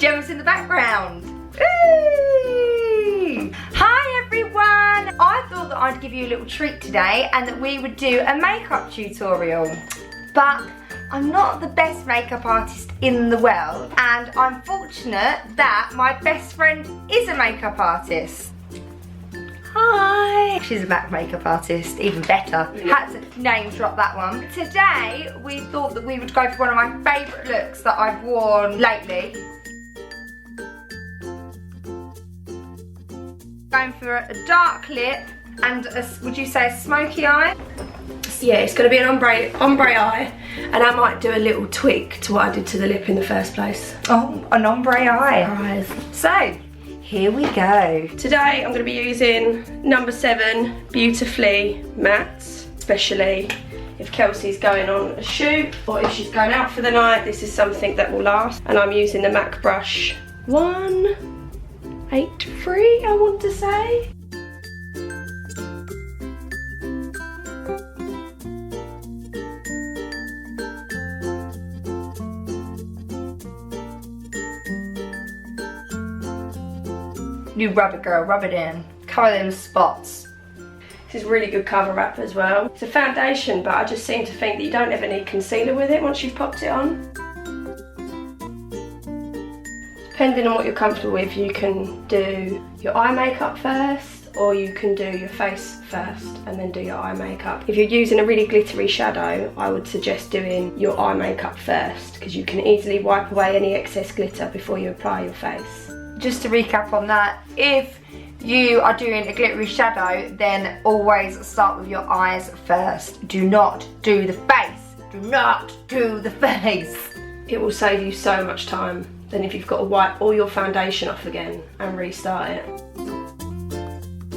Gemma's in the background. Ooh. Hi everyone! I thought that I'd give you a little treat today and that we would do a makeup tutorial. But I'm not the best makeup artist in the world, and I'm fortunate that my best friend is a makeup artist. Hi! She's a MAC makeup artist, even better. Had to name drop that one. Today, we thought that we would go for one of my favourite looks that I've worn lately. Going for a dark lip and would you say a smoky eye? Yeah, it's going to be an ombre eye, and I might do a little tweak to what I did to the lip in the first place. Oh, an ombre eye. Surprise. So, here we go. Today I'm going to be using number 7 Beautifully Matte, especially if Kelsey's going on a shoot or if she's going out for the night. This is something that will last, and I'm using the MAC brush 183, I want to say. You rub it, girl, rub it in. Cover them spots. This is really good cover up as well. It's a foundation, but I just seem to think that you don't ever need concealer with it once you've popped it on. Depending on what you're comfortable with, you can do your eye makeup first, or you can do your face first and then do your eye makeup. If you're using a really glittery shadow, I would suggest doing your eye makeup first, because you can easily wipe away any excess glitter before you apply your face. Just to recap on that, if you are doing a glittery shadow, then always start with your eyes first. Do not do the face. Do not do the face. It will save you so much time than if you've got to wipe all your foundation off again and restart it.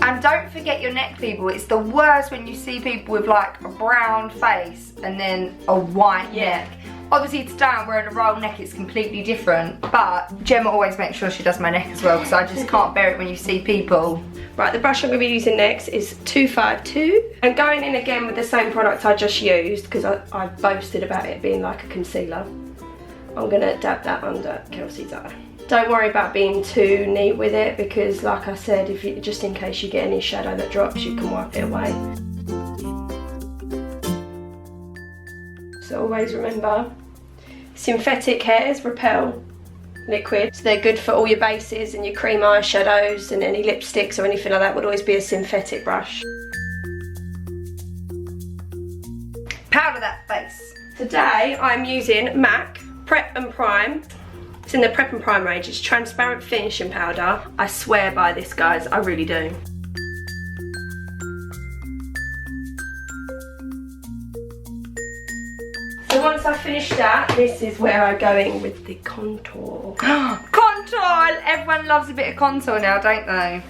And don't forget your neck, people. It's the worst when you see people with like a brown face and then a white neck. Obviously today I'm wearing a roll neck, it's completely different, but Gemma always makes sure she does my neck as well, because I just can't bear it when you see people. Right, the brush I'm going to be using next is 252. And going in again with the same product I just used, because I boasted about it being like a concealer, I'm going to dab that under Kelsey's eye. Don't worry about being too neat with it, because like I said, if you, just in case you get any shadow that drops, you can wipe it away. So always remember, synthetic hairs repel liquid, so they're good for all your bases and your cream eyeshadows, and any lipsticks or anything like that would always be a synthetic brush. Powder that face. Today I'm using MAC Prep and Prime. It's in the Prep and Prime range. It's transparent finishing powder. I swear by this, guys, I really do. So once I finish that, this is where I go in with the contour. Contour! Everyone loves a bit of contour now, don't they?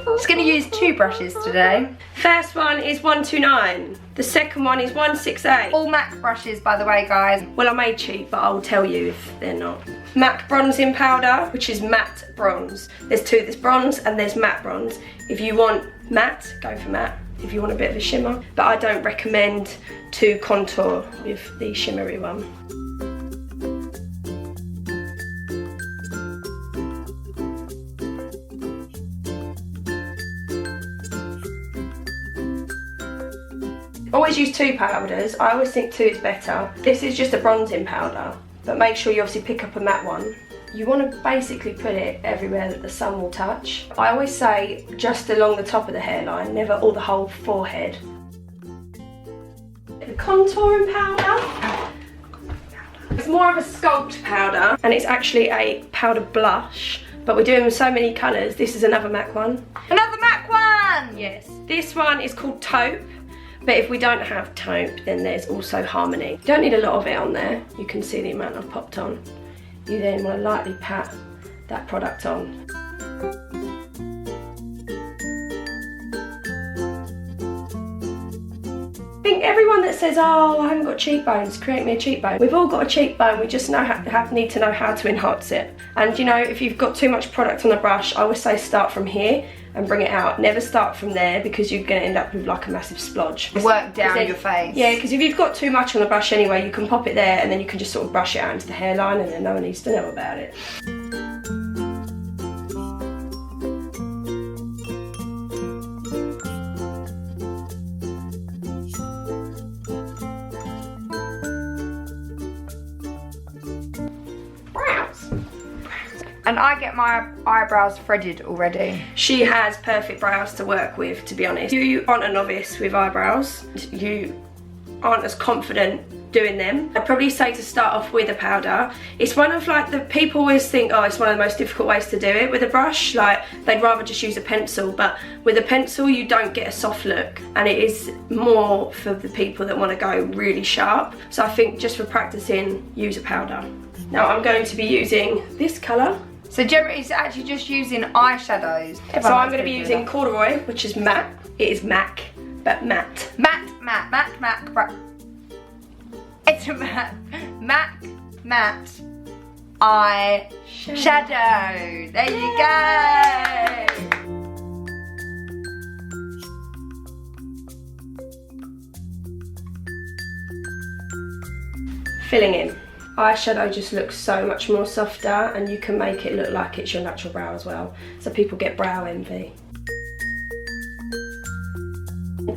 Just going to use 2 brushes today. First one is 129. The second one is 168. All MAC brushes, by the way, guys. Well, I made cheap, but I'll tell you if they're not. MAC bronzing powder, which is matte bronze. There's 2, there's bronze and there's matte bronze. If you want matte, go for matte. If you want a bit of a shimmer. But I don't recommend to contour with the shimmery one. Always use 2 powders. I always think 2 is better. This is just a bronzing powder, but make sure you obviously pick up a matte one. You want to basically put it everywhere that the sun will touch. I always say just along the top of the hairline, never all the whole forehead. The contouring powder. It's more of a sculpt powder, and it's actually a powder blush, but we're doing so many colours. This is another MAC one. Another MAC one! Yes. This one is called Taupe, but if we don't have Taupe, then there's also Harmony. You don't need a lot of it on there. You can see the amount I've popped on. You then want to lightly pat that product on. I think everyone that says, oh, I haven't got cheekbones, create me a cheekbone. We've all got a cheekbone, we just need to know how to enhance it. And you know, if you've got too much product on the brush, I always say start from here and bring it out. Never start from there, because you're going to end up with like a massive splodge. Work down your face. Yeah, because if you've got too much on the brush anyway, you can pop it there and then you can just sort of brush it out into the hairline, and then no one needs to know about it. And I get my eyebrows threaded already. She has perfect brows to work with, to be honest. You aren't a novice with eyebrows. You aren't as confident doing them. I'd probably say to start off with a powder. It's one of like, the people always think, oh, it's one of the most difficult ways to do it with a brush. Like, they'd rather just use a pencil, but with a pencil you don't get a soft look, and it is more for the people that want to go really sharp. So I think just for practicing, use a powder. Now I'm going to be using this colour. So Jemma is actually just using eyeshadows. So I'm going to be using corduroy, which is matte. It is MAC, but matte. Matte. It's a matte eyeshadow. There you go. Filling in. Eyeshadow just looks so much more softer, and you can make it look like it's your natural brow as well. So people get brow envy.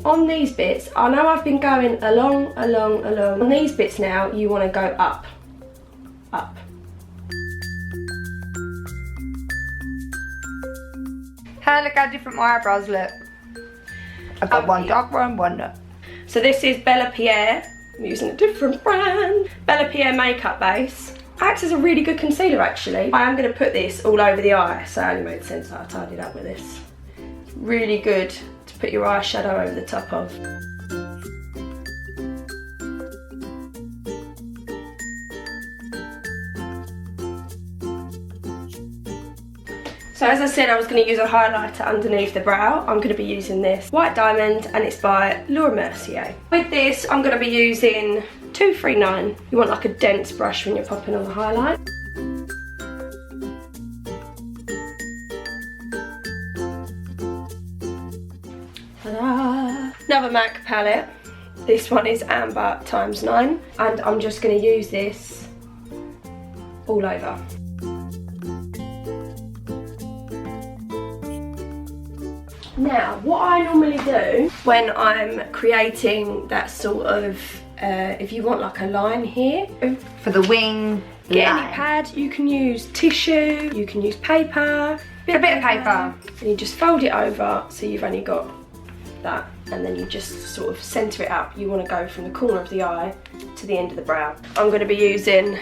On these bits, I know I've been going along. On these bits now, you want to go up. Hey, look how different my eyebrows look. I've got one dark one, one not. So this is Bella Pierre. I'm using a different brand. Bella Pierre makeup base. Acts as a really good concealer actually. I am going to put this all over the eye, so it only made sense that I tidied up with this. It's really good to put your eyeshadow over the top of. So as I said, I was going to use a highlighter underneath the brow. I'm going to be using this White Diamond, and it's by Laura Mercier. With this, I'm going to be using 239. You want like a dense brush when you're popping on the highlight. Ta-da! Another MAC palette. This one is Amber ×9, and I'm just going to use this all over. Now, what I normally do when I'm creating that sort of, if you want like a line here. For the wing Get line. any pad, you can use tissue, you can use paper. A bit of paper. And you just fold it over so you've only got that. And then you just sort of centre it up. You want to go from the corner of the eye to the end of the brow. I'm going to be using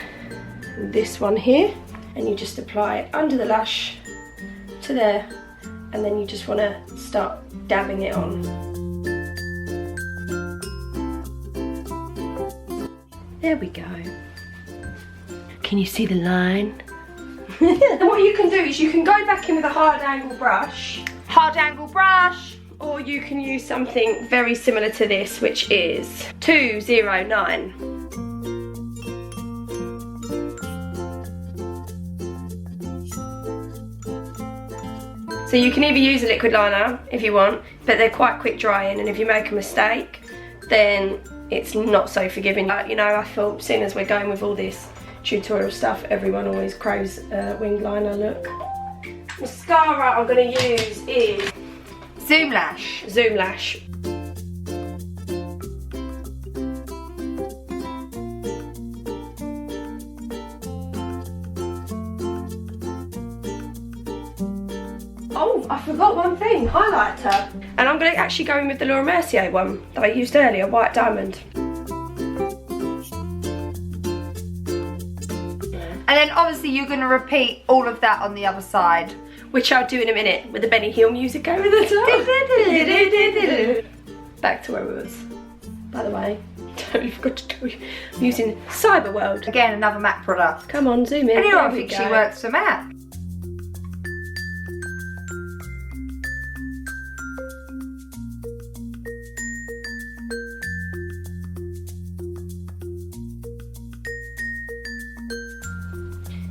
this one here. And you just apply it under the lash to there. And then you just want to start dabbing it on. There we go. Can you see the line? And what you can do is you can go back in with a hard angle brush. Hard angle brush. Or you can use something very similar to this, which is 209. So you can either use a liquid liner if you want, but they're quite quick drying, and if you make a mistake, then it's not so forgiving. You know, I thought, seeing as we're going with all this tutorial stuff, everyone always craves a winged liner look. Mascara I'm going to use is Zoom Lash. Zoom Lash. Oh, I forgot one thing, highlighter. And I'm going to actually go in with the Laura Mercier one that I used earlier, White Diamond. And then obviously you're going to repeat all of that on the other side. Which I'll do in a minute with the Benny Hill music over the top. Back to where we was. By the way, totally forgot to tell you, I'm using Cyber World. Again, another MAC product. Come on, zoom in. Anyone think she works for MAC?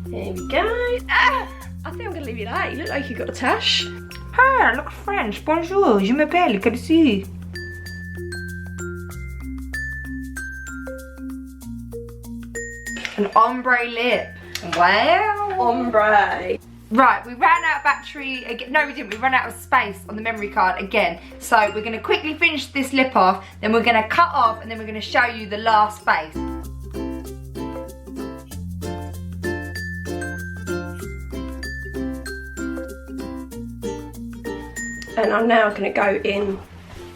There we go. Ah, I think I'm going to leave you there. You look like you got a tash. Ah, look French. Bonjour, je m'appelle Kelsey. An ombre lip. Wow. Ombre. Right, we ran out of battery again. No, we didn't. We ran out of space on the memory card again. So we're going to quickly finish this lip off. Then we're going to cut off, and then we're going to show you the last space. I'm now going to go in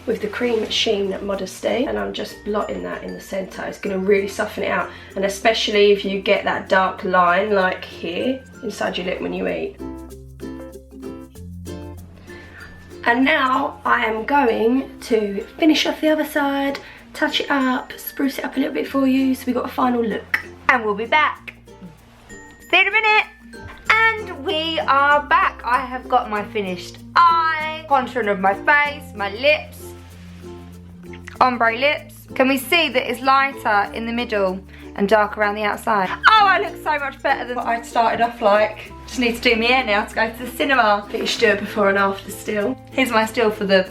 with the Cream Sheen Modesty, and I'm just blotting that in the centre. It's going to really soften it out, and especially if you get that dark line like here inside your lip when you eat. And now I am going to finish off the other side, touch it up, spruce it up a little bit for you, so we got a final look. And we'll be back. See you in a minute. And we are back. I have got my finished eye, contouring of my face, my lips, ombre lips. Can we see that it's lighter in the middle and dark around the outside? Oh, I look so much better than what I started off like. Just need to do my hair now to go to the cinema. I think you should do it before and after still. Here's my still for the...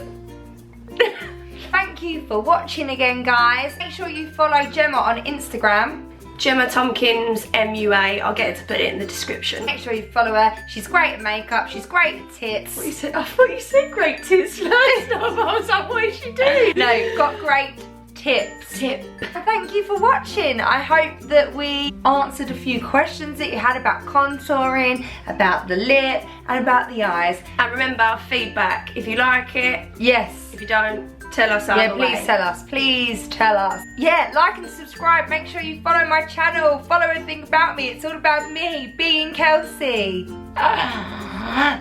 Thank you for watching again, guys. Make sure you follow Jemma on Instagram. Jemma Tompkins MUA. I'll get her to put it in the description. Make sure you follow her. She's great at makeup. She's great at tits. What you said? I thought you said great tits first. I was like, what is she doing? No, got great tips. Thank you for watching. I hope that we answered a few questions that you had about contouring, about the lip, and about the eyes. And remember, feedback. If you like it, yes. If you don't, tell us either yeah, please way. tell us. Please tell us. Yeah, like and subscribe. Make sure you follow my channel. Follow everything about me. It's all about me being Kelsey. Bye.